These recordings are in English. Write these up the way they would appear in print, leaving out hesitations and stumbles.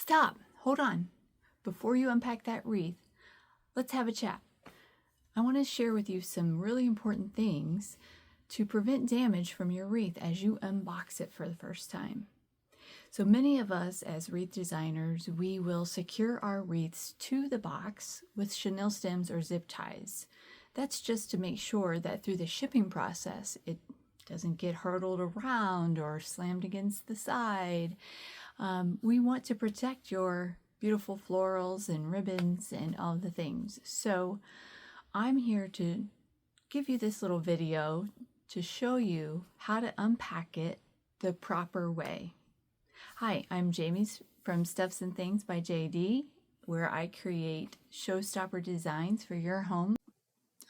Stop, hold on. Before you unpack that wreath, let's have a chat. I want to share with you some really important things to prevent damage from your wreath as you unbox it for the first time. So many of us as wreath designers, we will secure our wreaths to the box with chenille stems or zip ties. That's just to make sure that through the shipping process, it doesn't get hurtled around or slammed against the side. We want to protect your beautiful florals and ribbons and all the things. So I'm here to give you this little video to show you how to unpack it the proper way. Hi, I'm Jamie from Stuffs and Things by JD, where I create showstopper designs for your home.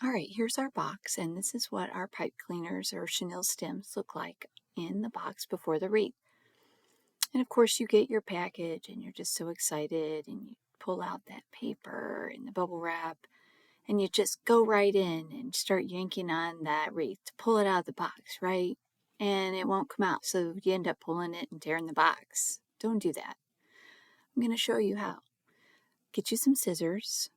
All right, here's our box, and this is what our pipe cleaners or chenille stems look like in the box before the wreath. And of course, you get your package, and you're just so excited, and you pull out that paper and the bubble wrap, and you just go right in and start yanking on that wreath to pull it out of the box, right? And it won't come out, so you end up pulling it and tearing the box. Don't do that. I'm going to show you how. Get you some scissors,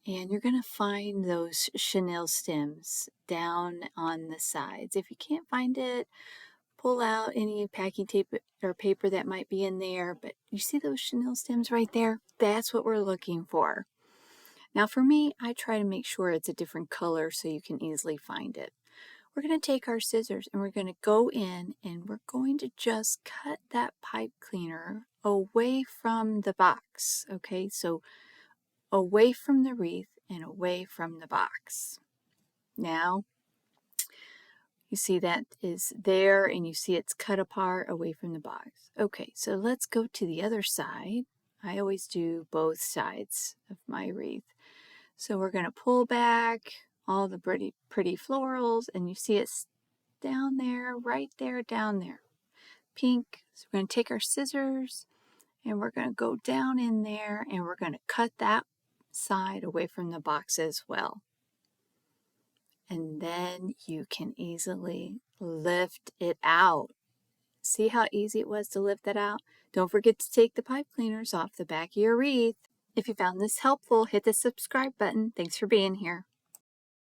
and you're going to find those chenille stems down on the sides. If you can't find it, pull out any packing tape or paper that might be in there, but you see those chenille stems right there? That's what we're looking for. Now for me, I try to make sure it's a different color so you can easily find it. We're going to take our scissors and we're going to go in and we're going to just cut that pipe cleaner away from the box. Okay, so away from the wreath and away from the box. Now, you see that is there and you see it's cut apart away from the box. Okay, so let's go to the other side. I always do both sides of my wreath. So we're going to pull back all the pretty florals, and you see it's down there, right there, down there, pink. So we're going to take our scissors and we're going to go down in there and we're going to cut that side away from the box as well. And then you can easily lift it out. See how easy it was to lift that out? Don't forget to take the pipe cleaners off the back of your wreath. If you found this helpful, hit the subscribe button. Thanks for being here.